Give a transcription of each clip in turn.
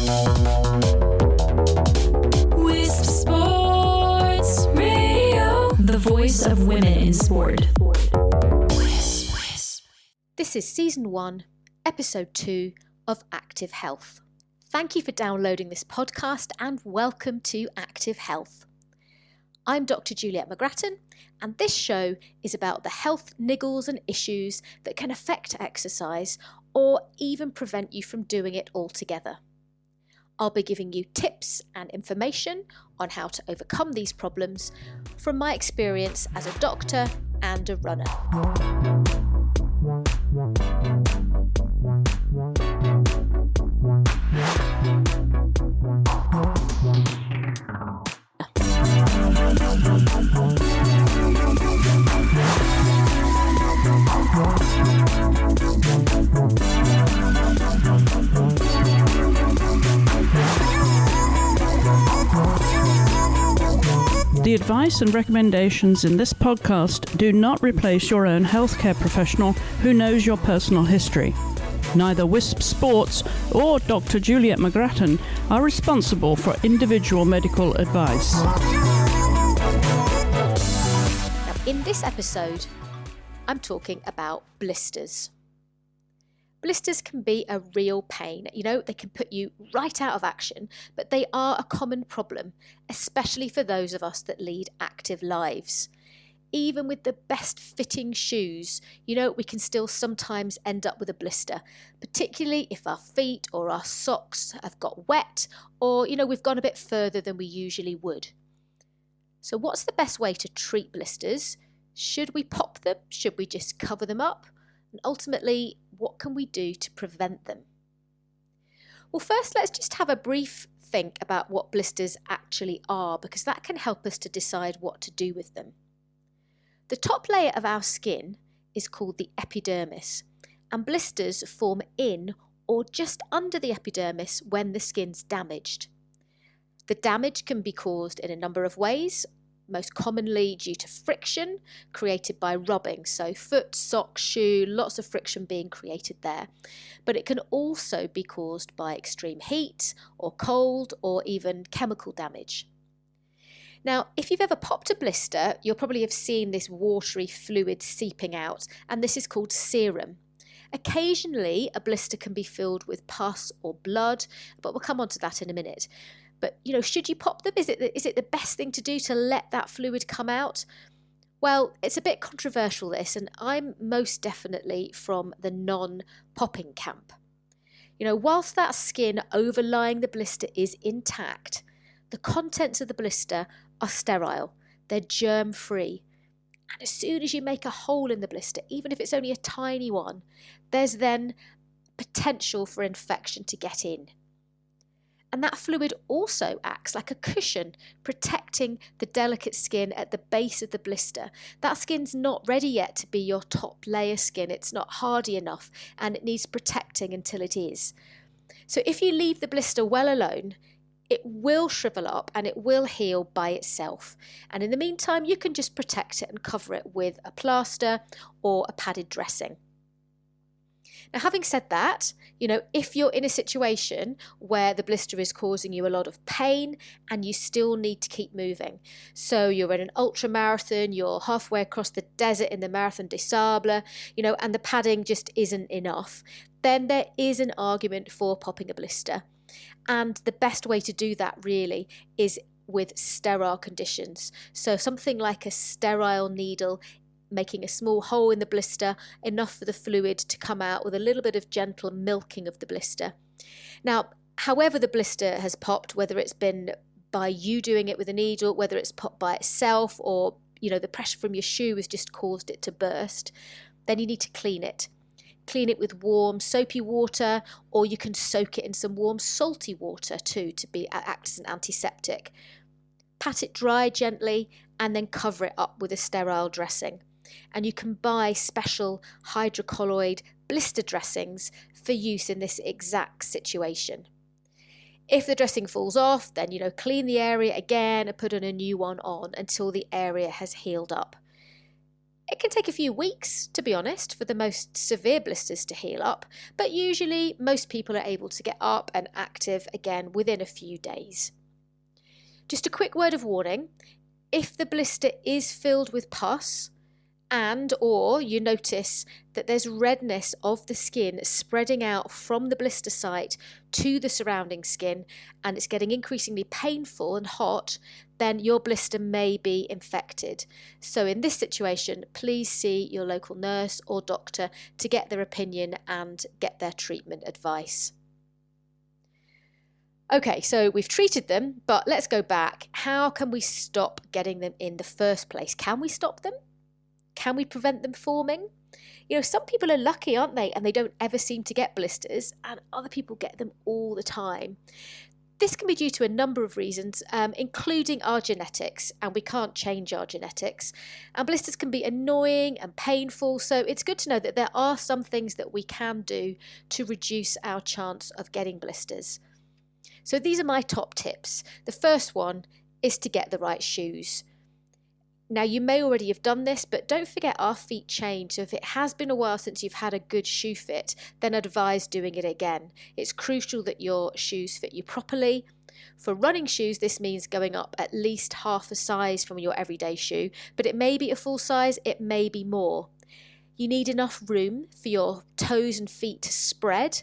Wisp Sports Radio, the voice of women in sport. This is Season 1, Episode 2 of Active Health. Thank you for downloading this podcast and welcome to Active Health. I'm Dr. Juliet McGrattan, and this show is about the health niggles and issues that can affect exercise or even prevent you from doing it altogether. I'll be giving you tips and information on how to overcome these problems from my experience as a doctor and a runner. The advice and recommendations in this podcast do not replace your own healthcare professional who knows your personal history. Neither Wisp Sports or Dr. Juliet McGrattan are responsible for individual medical advice. Now, in this episode, I'm talking about blisters. Blisters can be a real pain. They can put you right out of action, but they are a common problem, especially for those of us that lead active lives. Even with the best fitting shoes, we can still sometimes end up with a blister, particularly if our feet or our socks have got wet or, we've gone a bit further than we usually would. So what's the best way to treat blisters? Should we pop them? Should we just cover them up? And ultimately, what can we do to prevent them? Well, first, let's just have a brief think about what blisters actually are, because that can help us to decide what to do with them. The top layer of our skin is called the epidermis, and blisters form in or just under the epidermis when the skin's damaged. The damage can be caused in a number of ways, most commonly due to friction created by rubbing, so foot, sock, shoe, lots of friction being created there. But it can also be caused by extreme heat or cold or even chemical damage. Now, if you've ever popped a blister, you'll probably have seen this watery fluid seeping out, and this is called serum. Occasionally, a blister can be filled with pus or blood, but we'll come on to that in a minute. But, should you pop them? Is it the best thing to do to let that fluid come out? Well, it's a bit controversial, this, and I'm most definitely from the non-popping camp. Whilst that skin overlying the blister is intact, the contents of the blister are sterile. They're germ-free. And as soon as you make a hole in the blister, even if it's only a tiny one, there's then potential for infection to get in. And that fluid also acts like a cushion, protecting the delicate skin at the base of the blister. That skin's not ready yet to be your top layer skin. It's not hardy enough, and it needs protecting until it is. So if you leave the blister well alone, it will shrivel up and it will heal by itself. And in the meantime, you can just protect it and cover it with a plaster or a padded dressing. Now, having said that, if you're in a situation where the blister is causing you a lot of pain and you still need to keep moving, so you're in an ultra marathon, you're halfway across the desert in the Marathon des Sables, and the padding just isn't enough, then there is an argument for popping a blister. And the best way to do that really is with sterile conditions. So something like a sterile needle, making a small hole in the blister, enough for the fluid to come out with a little bit of gentle milking of the blister. Now, however the blister has popped, whether it's been by you doing it with a needle, whether it's popped by itself, or the pressure from your shoe has just caused it to burst, then you need to clean it. Clean it with warm soapy water, or you can soak it in some warm salty water too to act as an antiseptic. Pat it dry gently and then cover it up with a sterile dressing. And you can buy special hydrocolloid blister dressings for use in this exact situation. If the dressing falls off, then clean the area again and put a new one on until the area has healed up. It can take a few weeks, to be honest, for the most severe blisters to heal up, but usually most people are able to get up and active again within a few days. Just a quick word of warning, if the blister is filled with pus, and or you notice that there's redness of the skin spreading out from the blister site to the surrounding skin and it's getting increasingly painful and hot, then your blister may be infected. So in this situation, please see your local nurse or doctor to get their opinion and get their treatment advice. Okay, so we've treated them, but let's go back. How can we stop getting them in the first place? Can we stop them? Can we prevent them forming? You know, some people are lucky, aren't they? And they don't ever seem to get blisters, and other people get them all the time. This can be due to a number of reasons, including our genetics, and we can't change our genetics. And blisters can be annoying and painful, so it's good to know that there are some things that we can do to reduce our chance of getting blisters. So these are my top tips. The first one is to get the right shoes. Now, you may already have done this, but don't forget our feet change. So if it has been a while since you've had a good shoe fit, then advise doing it again. It's crucial that your shoes fit you properly. For running shoes, this means going up at least half a size from your everyday shoe, but it may be a full size, it may be more. You need enough room for your toes and feet to spread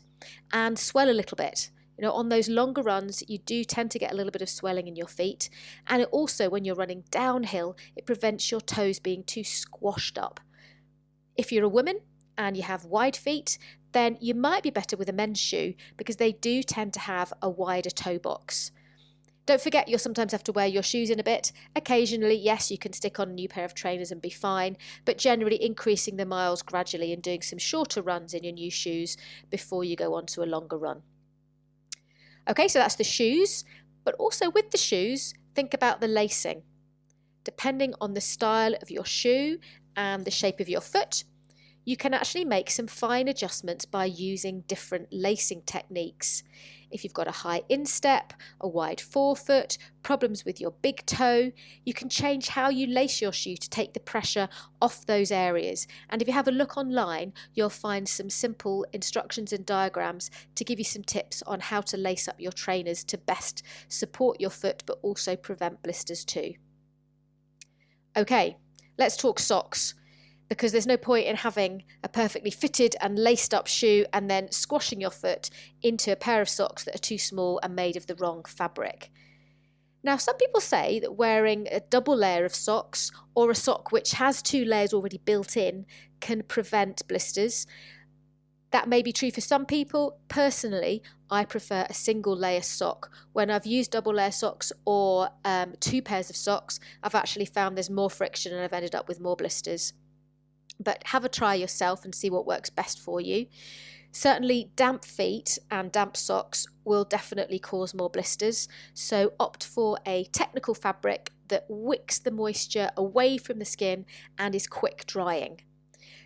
and swell a little bit. You know, on those longer runs, you do tend to get a little bit of swelling in your feet. And it also, when you're running downhill, it prevents your toes being too squashed up. If you're a woman and you have wide feet, then you might be better with a men's shoe because they do tend to have a wider toe box. Don't forget, you'll sometimes have to wear your shoes in a bit. Occasionally, yes, you can stick on a new pair of trainers and be fine, but generally increasing the miles gradually and doing some shorter runs in your new shoes before you go on to a longer run. Okay, so that's the shoes, but also with the shoes, think about the lacing. Depending on the style of your shoe and the shape of your foot, you can actually make some fine adjustments by using different lacing techniques. If you've got a high instep, a wide forefoot, problems with your big toe, you can change how you lace your shoe to take the pressure off those areas. And if you have a look online, you'll find some simple instructions and diagrams to give you some tips on how to lace up your trainers to best support your foot but also prevent blisters too. Okay, let's talk socks, because there's no point in having a perfectly fitted and laced up shoe and then squashing your foot into a pair of socks that are too small and made of the wrong fabric. Now, some people say that wearing a double layer of socks or a sock which has 2 layers already built in can prevent blisters. That may be true for some people. Personally, I prefer a single layer sock. When I've used double layer socks or 2 pairs of socks, I've actually found there's more friction and I've ended up with more blisters. But have a try yourself and see what works best for you. Certainly damp feet and damp socks will definitely cause more blisters, so opt for a technical fabric that wicks the moisture away from the skin and is quick drying.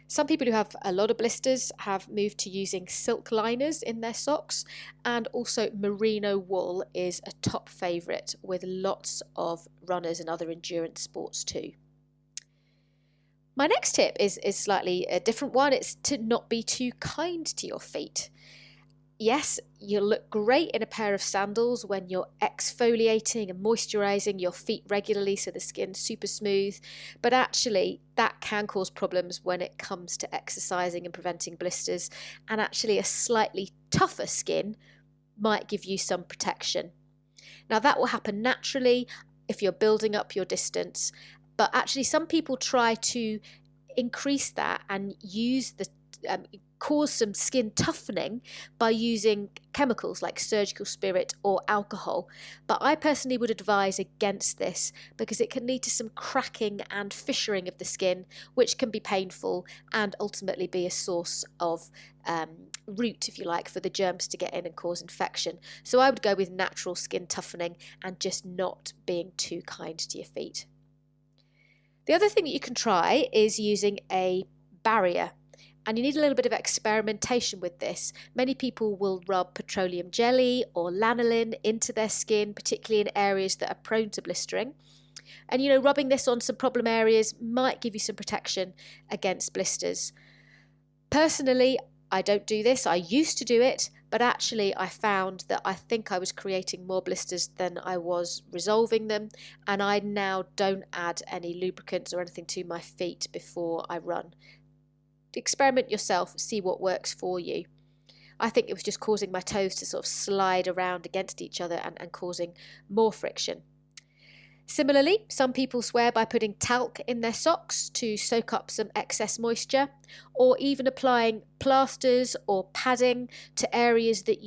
Some people who have a lot of blisters have moved to using silk liners in their socks, and also merino wool is a top favourite with lots of runners and other endurance sports too. My next tip is slightly a different one. It's to not be too kind to your feet. Yes, you'll look great in a pair of sandals when you're exfoliating and moisturising your feet regularly so the skin's super smooth, but actually that can cause problems when it comes to exercising and preventing blisters, and actually a slightly tougher skin might give you some protection. Now that will happen naturally if you're building up your distance, but actually some people try to increase that and use the cause some skin toughening by using chemicals like surgical spirit or alcohol. But I personally would advise against this because it can lead to some cracking and fissuring of the skin, which can be painful and ultimately be a source of root, if you like, for the germs to get in and cause infection. So I would go with natural skin toughening and just not being too kind to your feet. The other thing that you can try is using a barrier, and you need a little bit of experimentation with this. Many people will rub petroleum jelly or lanolin into their skin, particularly in areas that are prone to blistering. And, rubbing this on some problem areas might give you some protection against blisters. Personally, I don't do this. I used to do it, but actually I found that I think I was creating more blisters than I was resolving them, and I now don't add any lubricants or anything to my feet before I run. Experiment yourself, see what works for you. I think it was just causing my toes to sort of slide around against each other and causing more friction. Similarly, some people swear by putting talc in their socks to soak up some excess moisture, or even applying plasters or padding to areas that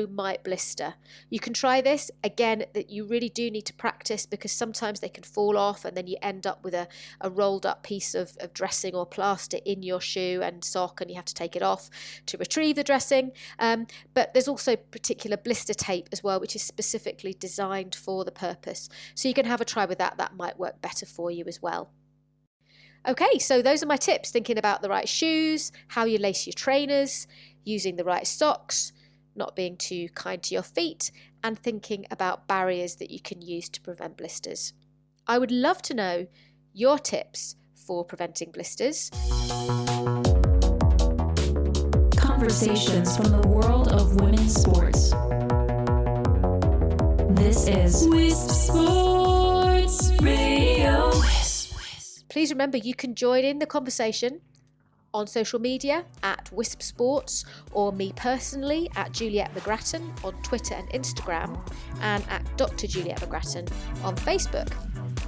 might blister. You can try this. Again, that you really do need to practice, because sometimes they can fall off and then you end up with a rolled up piece of dressing or plaster in your shoe and sock, and you have to take it off to retrieve the dressing. But there's also particular blister tape as well, which is specifically designed for the purpose. So you can have a try with that. That might work better for you as well. Okay, so those are my tips, thinking about the right shoes, how you lace your trainers, using the right socks, not being too kind to your feet, and thinking about barriers that you can use to prevent blisters. I would love to know your tips for preventing blisters. Conversations from the world of women's sports. This is Wisp Sports Radio. Please remember, you can join in the conversation on social media at Wisp Sports, or me personally at Juliet McGrattan on Twitter and Instagram, and at Dr. Juliet McGrattan on Facebook.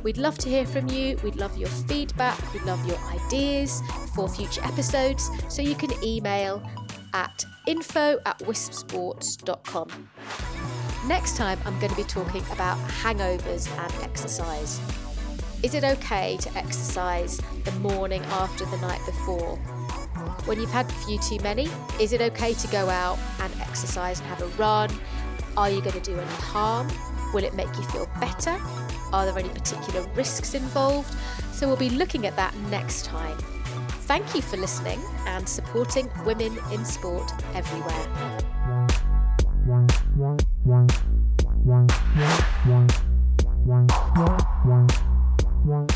We'd love to hear from you. We'd love your feedback. We'd love your ideas for future episodes. So you can email at info@wispsports.com. Next time, I'm going to be talking about hangovers and exercise. Is it okay to exercise the morning after the night before? When you've had a few too many, is it okay to go out and exercise and have a run? Are you going to do any harm? Will it make you feel better? Are there any particular risks involved? So we'll be looking at that next time. Thank you for listening and supporting women in sport everywhere. One.